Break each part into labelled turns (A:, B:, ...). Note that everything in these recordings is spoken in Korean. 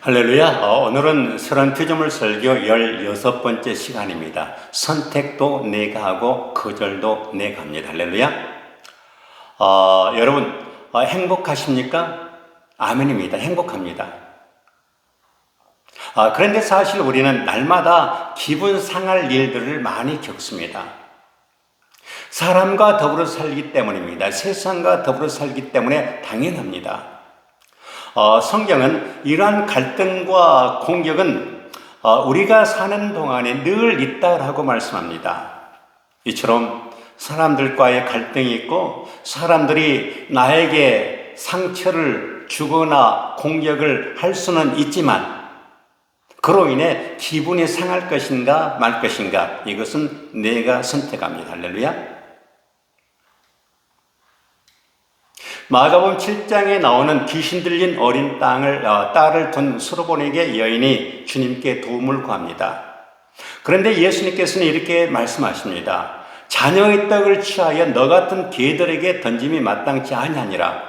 A: 할렐루야. 오늘은 서론 피조물 설교 16번째 시간입니다. 선택도 내가 하고 거절도 내가 합니다. 할렐루야. 여러분 행복하십니까? 아멘입니다. 행복합니다. 그런데 사실 우리는 날마다 기분 상할 일들을 많이 겪습니다. 사람과 더불어 살기 때문입니다. 세상과 더불어 살기 때문에 당연합니다. 성경은 이러한 갈등과 공격은 우리가 사는 동안에 늘 있다라고 말씀합니다. 이처럼 사람들과의 갈등이 있고 사람들이 나에게 상처를 주거나 공격을 할 수는 있지만 그로 인해 기분이 상할 것인가 말 것인가 이것은 내가 선택합니다. 할렐루야. 마가복음 7장에 나오는 귀신 들린 어린 딸을 둔 수르보닉의 여인이 주님께 도움을 구합니다. 그런데 예수님께서는 이렇게 말씀하십니다. 자녀의 떡을 취하여 너 같은 개들에게 던짐이 마땅치 아니하니라.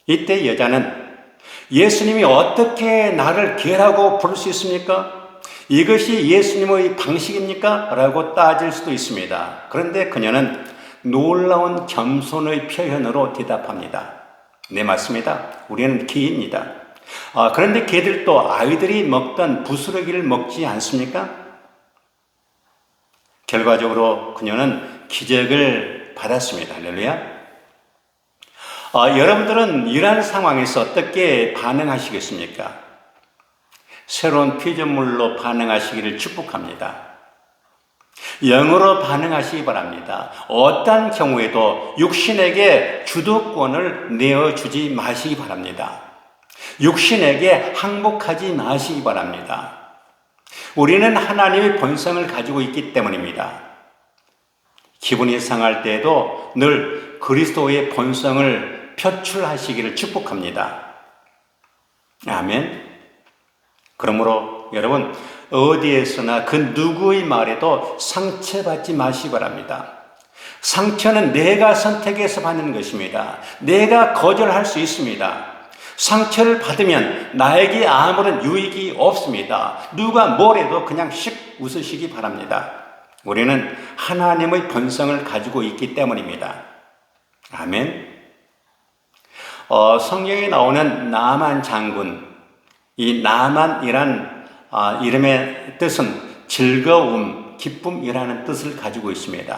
A: 이때 여자는 예수님이 어떻게 나를 개라고 부를 수 있습니까? 이것이 예수님의 방식입니까? 라고 따질 수도 있습니다. 그런데 그녀는 놀라운 겸손의 표현으로 대답합니다. 네, 맞습니다. 우리는 개입니다. 그런데 개들도 아이들이 먹던 부스러기를 먹지 않습니까? 결과적으로 그녀는 기적을 받았습니다. 할렐루야. 여러분들은 이러한 상황에서 어떻게 반응하시겠습니까? 새로운 피조물로 반응하시기를 축복합니다. 영으로 반응하시기 바랍니다. 어떠한 경우에도 육신에게 주도권을 내어주지 마시기 바랍니다. 육신에게 항복하지 마시기 바랍니다. 우리는 하나님의 본성을 가지고 있기 때문입니다. 기분이 상할 때에도 늘 그리스도의 본성을 표출하시기를 축복합니다. 아멘. 그러므로 여러분 어디에서나 그 누구의 말에도 상처받지 마시기 바랍니다. 상처는 내가 선택해서 받는 것입니다. 내가 거절할 수 있습니다. 상처를 받으면 나에게 아무런 유익이 없습니다. 누가 뭐래도 그냥 씩 웃으시기 바랍니다. 우리는 하나님의 본성을 가지고 있기 때문입니다. 아멘. 성경에 나오는 나만 장군, 이 나만이란 이름의 뜻은 즐거움, 기쁨이라는 뜻을 가지고 있습니다.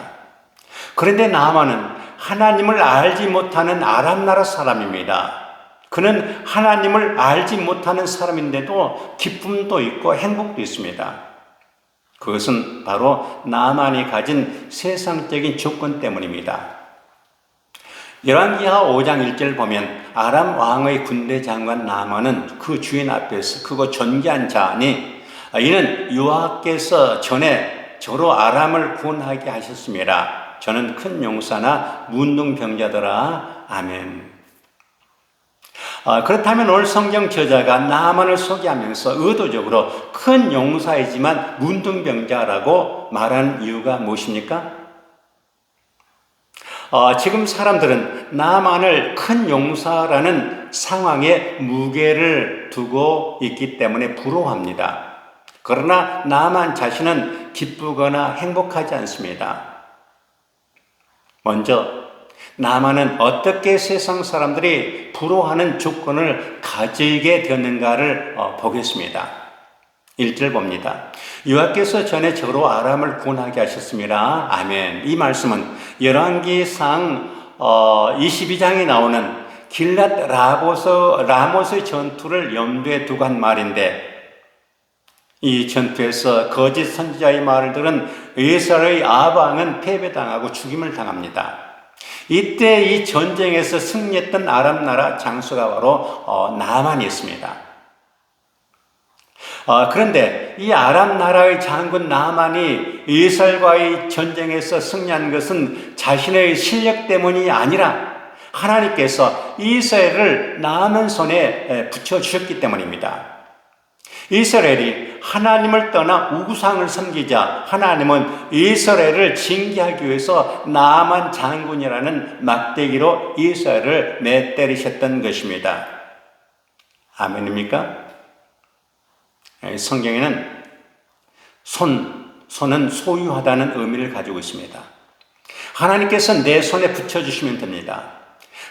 A: 그런데 나만은 하나님을 알지 못하는 아람 나라 사람입니다. 그는 하나님을 알지 못하는 사람인데도 기쁨도 있고 행복도 있습니다. 그것은 바로 나만이 가진 세상적인 조건 때문입니다. 열왕기하 5장 1절 보면 아람 왕의 군대 장관 나만은 그 주인 앞에서 크고 존귀한 자니 이는 여호와께서 전에 저로 아람을 구원하게 하셨습니다. 저는 큰 용사나 문둥병자더라. 아멘. 그렇다면 오늘 성경 저자가 나만을 소개하면서 의도적으로 큰 용사이지만 문둥병자라고 말한 이유가 무엇입니까? 지금 사람들은 나만을 큰 용사라는 상황에 무게를 두고 있기 때문에 부러워합니다. 그러나 나만 자신은 기쁘거나 행복하지 않습니다. 먼저 나만은 어떻게 세상 사람들이 부러워하는 조건을 가지게 되었는가를 보겠습니다. 1절 봅니다. 여호와께서 전에 저로 아람을 구원하게 하셨습니다. 아멘. 이 말씀은 열왕기상 22장에 나오는 길랏 라못의 전투를 염두에 두고 한 말인데 이 전투에서 거짓 선지자의 말을 들은 이스라엘의 아방은 패배당하고 죽임을 당합니다. 이때 이 전쟁에서 승리했던 아람 나라 장수가 바로 나만이었습니다. 그런데 이 아람 나라의 장군 나만이 이스라엘과의 전쟁에서 승리한 것은 자신의 실력 때문이 아니라 하나님께서 이스라엘을 나만 손에 붙여주셨기 때문입니다. 이스라엘이 하나님을 떠나 우상을 섬기자 하나님은 이스라엘을 징계하기 위해서 나만 장군이라는 막대기로 이스라엘을 내때리셨던 것입니다. 아멘입니까? 성경에는 손은 소유하다는 의미를 가지고 있습니다. 하나님께서 내 손에 붙여주시면 됩니다.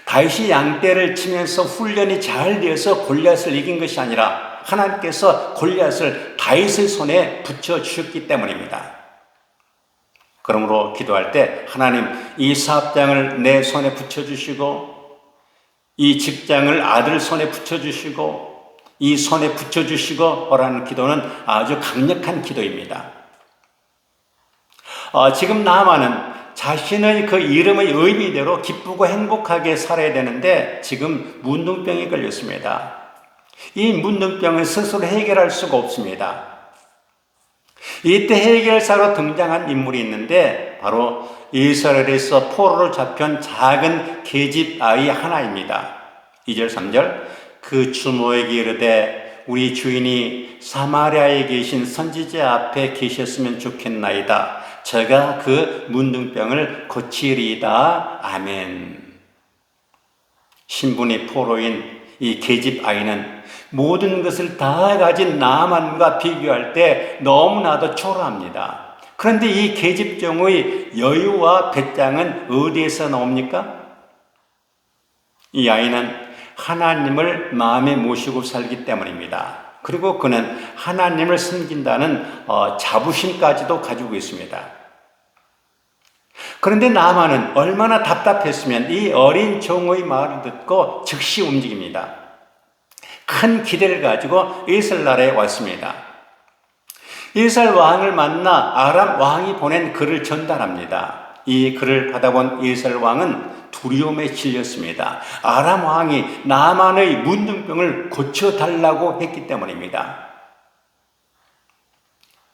A: 다윗이 양떼를 치면서 훈련이 잘 되어서 골리앗을 이긴 것이 아니라 하나님께서 골리앗을 다윗의 손에 붙여주셨기 때문입니다. 그러므로 기도할 때 하나님, 이 사업장을 내 손에 붙여주시고 이 직장을 아들 손에 붙여주시고 이 손에 붙여주시고 라는 기도는 아주 강력한 기도입니다. 지금 나아만은 자신의 그 이름의 의미대로 기쁘고 행복하게 살아야 되는데 지금 문둥병에 걸렸습니다. 이 문둥병을 스스로 해결할 수가 없습니다. 이때 해결사로 등장한 인물이 있는데 바로 이스라엘에서 포로로 잡힌 작은 계집 아이 하나입니다. 2절 3절 그 주모에게 이르되 우리 주인이 사마리아에 계신 선지자 앞에 계셨으면 좋겠나이다. 제가 그 문둥병을 고치리이다. 아멘. 신분이 포로인 이 계집 아이는 모든 것을 다 가진 나아만과 비교할 때 너무나도 초라합니다. 그런데 이 계집종의 여유와 배짱은 어디에서 나옵니까? 이 아이는 하나님을 마음에 모시고 살기 때문입니다. 그리고 그는 하나님을 섬긴다는 자부심까지도 가지고 있습니다. 그런데 나아만은 얼마나 답답했으면 이 어린 종의 말을 듣고 즉시 움직입니다. 큰 기대를 가지고 이스라엘 나라에 왔습니다. 이스라엘 왕을 만나 아람 왕이 보낸 글을 전달합니다. 이 글을 받아본 이스라엘 왕은 두려움에 질렸습니다. 아람 왕이 나아만의 문둥병을 고쳐달라고 했기 때문입니다.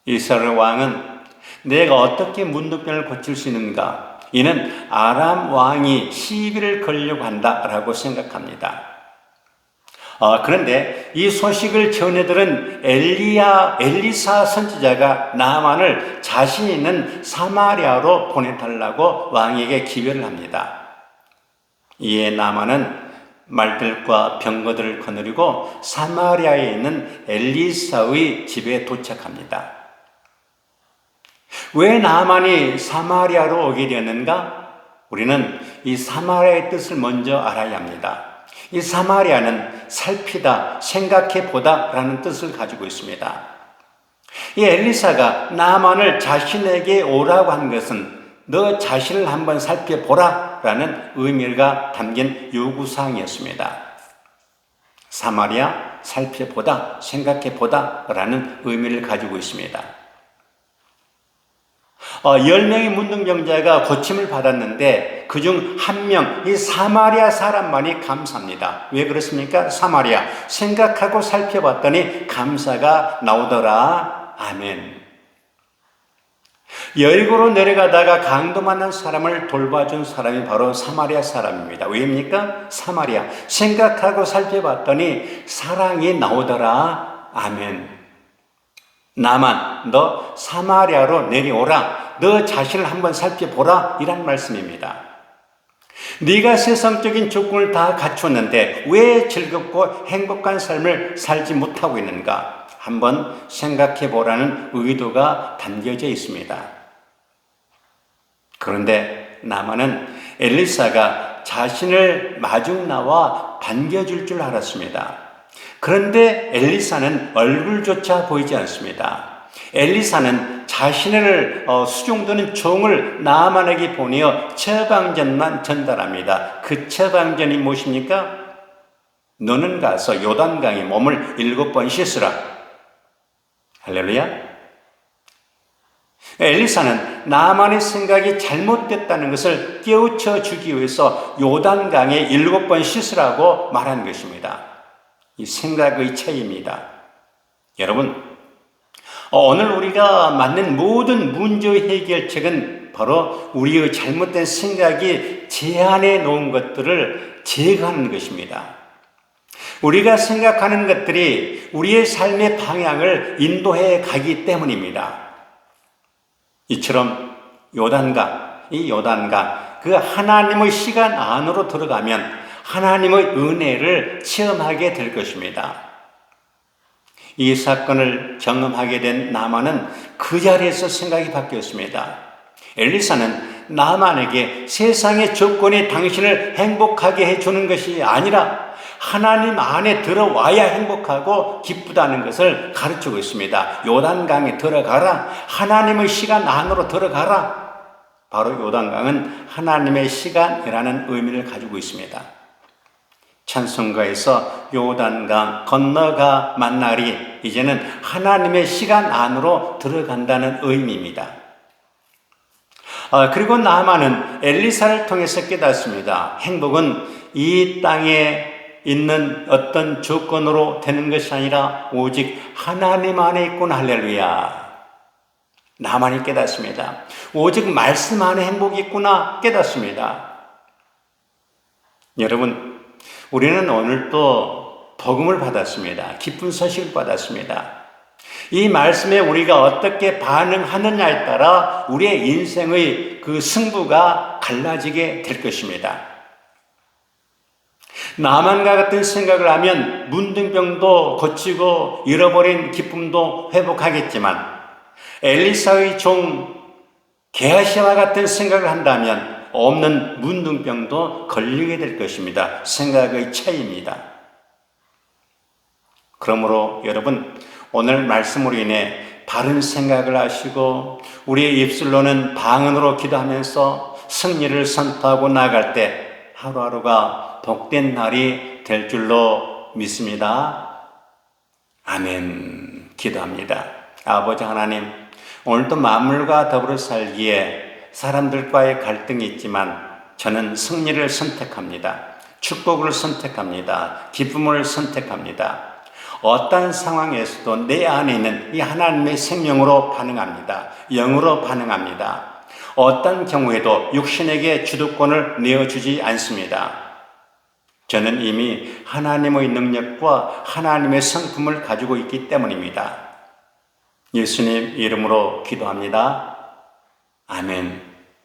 A: 이스라엘 왕은 내가 어떻게 문둥병을 고칠 수 있는가? 이는 아람 왕이 시비를 걸려고 한다라고 생각합니다. 그런데 이 소식을 전해들은 엘리사 선지자가 나아만을 자신 있는 사마리아로 보내달라고 왕에게 기별을 합니다. 이에 나아만은 말들과 병거들을 거느리고 사마리아에 있는 엘리사의 집에 도착합니다. 왜 나아만이 사마리아로 오게 되었는가? 우리는 이 사마리아의 뜻을 먼저 알아야 합니다. 이 사마리아는 살피다, 생각해보다 라는 뜻을 가지고 있습니다. 이 엘리사가 나아만을 자신에게 오라고 한 것은 너 자신을 한번 살펴보라 라는 의미가 담긴 요구사항이었습니다. 사마리아, 살펴보다, 생각해보다 라는 의미를 가지고 있습니다. 10명의 문둥병자가 고침을 받았는데 그중 한 명, 이 사마리아 사람만이 감사합니다. 왜 그렇습니까? 사마리아, 생각하고 살펴봤더니 감사가 나오더라. 아멘. 여리고로 내려가다가 강도 만난 사람을 돌봐준 사람이 바로 사마리아 사람입니다. 왜입니까? 사마리아, 생각하고 살펴봤더니 사랑이 나오더라. 아멘. 나만, 너 사마리아로 내려오라. 너 자신을 한번 살펴보라. 이란 말씀입니다. 네가 세상적인 조건을 다 갖췄는데 왜 즐겁고 행복한 삶을 살지 못하고 있는가? 한번 생각해 보라는 의도가 담겨져 있습니다. 그런데 나만은 엘리사가 자신을 마중 나와 반겨줄 줄 알았습니다. 그런데 엘리사는 얼굴조차 보이지 않습니다. 엘리사는 자신을 수종드는 종을 나아만에게 보내어 처방전만 전달합니다. 그 처방전이 무엇입니까? 너는 가서 요단강에 몸을 7번 씻으라. 할렐루야. 엘리사는 나아만의 생각이 잘못됐다는 것을 깨우쳐 주기 위해서 요단강에 7번 씻으라고 말한 것입니다. 이 생각의 차이입니다. 여러분, 오늘 우리가 만난 모든 문제의 해결책은 바로 우리의 잘못된 생각이 제한해 놓은 것들을 제거하는 것입니다. 우리가 생각하는 것들이 우리의 삶의 방향을 인도해 가기 때문입니다. 이처럼 요단강, 그 하나님의 시간 안으로 들어가면 하나님의 은혜를 체험하게 될 것입니다. 이 사건을 경험하게 된 나만은 그 자리에서 생각이 바뀌었습니다. 엘리사는 나만에게 세상의 조건이 당신을 행복하게 해주는 것이 아니라 하나님 안에 들어와야 행복하고 기쁘다는 것을 가르치고 있습니다. 요단강에 들어가라. 하나님의 시간 안으로 들어가라. 바로 요단강은 하나님의 시간이라는 의미를 가지고 있습니다. 찬송가에서 요단강 건너가 만나리, 이제는 하나님의 시간 안으로 들어간다는 의미입니다. 그리고 나아만은 엘리사를 통해서 깨닫습니다. 행복은 이 땅에 있는 어떤 조건으로 되는 것이 아니라 오직 하나님 안에 있구나. 할렐루야. 나만이 깨닫습니다. 오직 말씀 안에 행복이 있구나 깨닫습니다. 여러분, 우리는 오늘 또 복음을 받았습니다. 기쁜 소식을 받았습니다. 이 말씀에 우리가 어떻게 반응하느냐에 따라 우리의 인생의 그 승부가 갈라지게 될 것입니다. 나만과 같은 생각을 하면 문둥병도 고치고 잃어버린 기쁨도 회복하겠지만 엘리사의 종 게하시와 같은 생각을 한다면 없는 문둥병도 걸리게 될 것입니다. 생각의 차이입니다. 그러므로 여러분, 오늘 말씀으로 인해 바른 생각을 하시고 우리의 입술로는 방언으로 기도하면서 승리를 선포하고 나아갈 때 하루하루가 복된 날이 될 줄로 믿습니다. 아멘. 기도합니다. 아버지 하나님, 오늘도 만물과 더불어 살기에 사람들과의 갈등이 있지만 저는 승리를 선택합니다. 축복을 선택합니다. 기쁨을 선택합니다. 어떤 상황에서도 내 안에 있는 이 하나님의 생명으로 반응합니다. 영으로 반응합니다. 어떤 경우에도 육신에게 주도권을 내어주지 않습니다. 저는 이미 하나님의 능력과 하나님의 성품을 가지고 있기 때문입니다. 예수님 이름으로 기도합니다. 아멘.